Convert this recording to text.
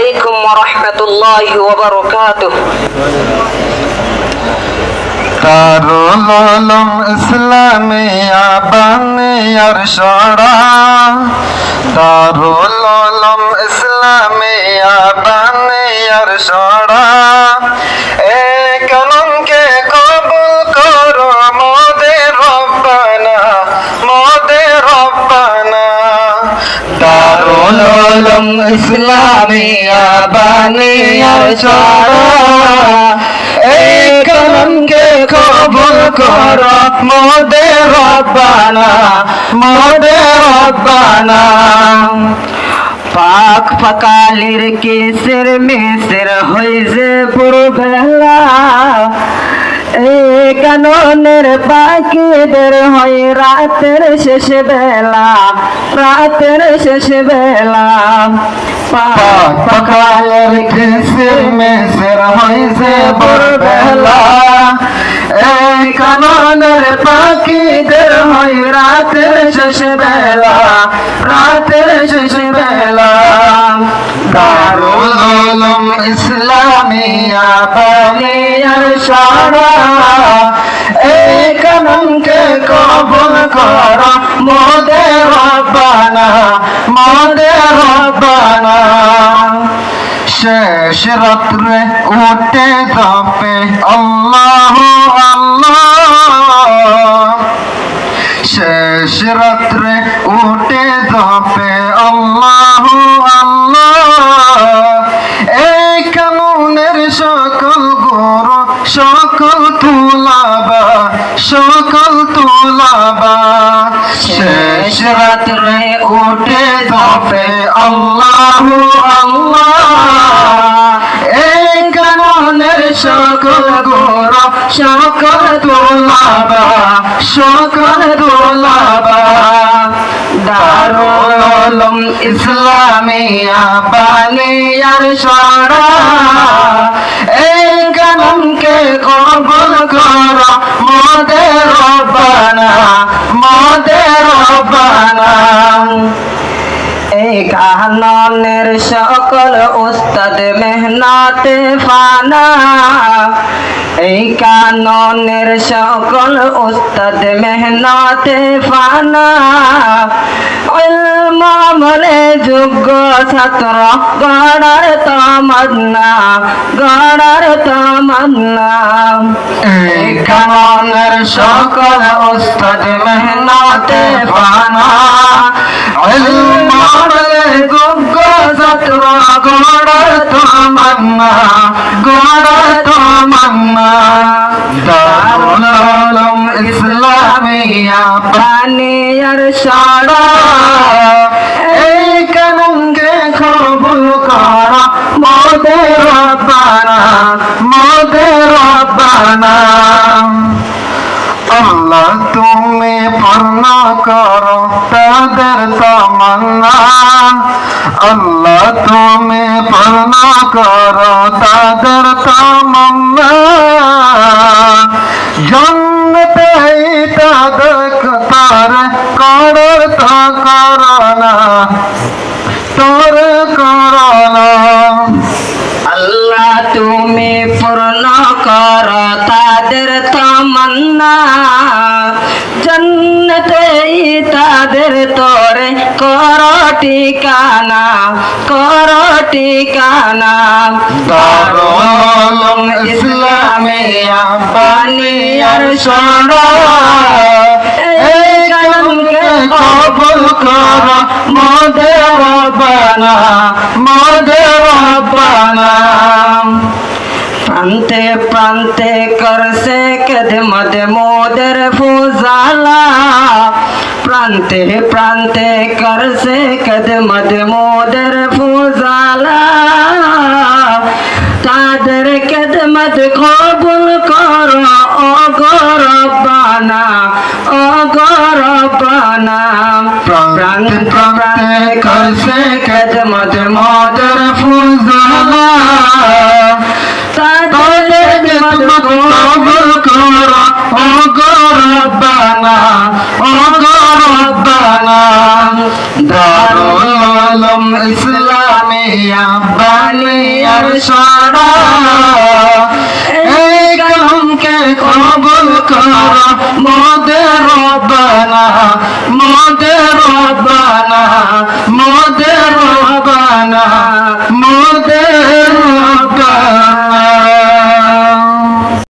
عليكم ورحمة الله وبركاته. দারুল উলুম ইসলামিয়া বানিয়ার সরা, দারুল উলুম ইসলামিয়া বানিয়ার সরা, এ কালামকে কবুল করো মোদের রব্বানা, মোদের রব্বানা। দারুল উলুম ইসলামিয়া বানিয়ার সরা, এই কালামকে কবুল করো মোদের রব্বানা, মোদের রব্বানা। পাক পাকালির কেসের মেসের হইছে পুরবেলা, এই কাননের পাখিদের হয় রাতের শেষ বেলা, রাতের শেষ বেলা। পাক পাকালির কেসের মেসের হইছে পুরবেলা, এই কাননের পাখিদের হয় রাতের শেষ বেলা, রাতের শেষ বেলা। দারুল উলুম ইসলামিয়া বানিয়ার সরা, এই কালামকে কবুল করো মোদের রব্বানা, মোদের রব্বানা। শেষ রাত্রে উঠে জপে আল্লাহু আল্লাহ, শেষ রাত্রে উঠে জপে আল্লাহু আল্লাহ, এই কানুনের সকল গুরু সকল তুলাবা, সকল তুলাবা। শেষ রাত্রে উঠে জপে আল্লাহু আল্লাহ, এই কানুনের সকল গুরু সকল তুলাবা, সকল তুলাবা। দারুল উলুম ইসলামিয়া বানিয়ার সরা, এই কালামকে কবুল করো মোদের রব্বানা, মোদের রব্বানা। এই কাননের সকল উস্তাদ মেহনতে ফানা, এই কাননের সকল উস্তাদ মেহনতে ফানা, ইলম আমলে যোগ্য ছাত্র গড়ার তামান্না, গড়ার তামান্না। এই কাননের সকল উস্তাদ মেহনতে ফানা, ইলম আমলে যোগ্য ছাত্র গড়ার তামান্না, গড়ার তামান্না। দারুল উলুম ইসলামিয়া বানিয়ার সরা, এই কালামকে কবুল করো মোদের রব্বানা, মোদের রব্বানা। আল্লাহ তুমি পূর্ণ করো তাদের তামান্না, আল্লাহ তুমি পূর্ণ করো তাদের তামান্না। জন্নতে তাদের তার করার তা করোনা, তোর করোনা। আল্লাহ তুমি পূর্ণ করো তাদের তামান্না, জন্নতে তাদের তোরে করো ঠিকানা, করো ঠিকানা। দারুল উলুম ইসলামিয়া বানিয়ার সরা, এই কালামকে কবুল করো মোদের রব্বানা, মোদের রব্বানা। প্রান্তে প্রান্তে করছে খেদমত মোদের ফুজালা, প্রান্তে প্রান্তে করছে খেদমত মোদের ফুজালা। তাদের খেদমত কবুল করো ও গো রব্বানা, ও গো রব্বানা। প্রান্তে প্রান্তে করছে খেদমত মোদের ফুজালা, তাদের খেদমত কবুল করো ও গো রব্বানা, ও গো রব্বানা। দারুল উলুম ইসলামিয়া আব্বানি আর সারা এই কালামকে কবুল করো মোদের রব্বানা মোদের রব্বানা মোদের রব্বানা মোদের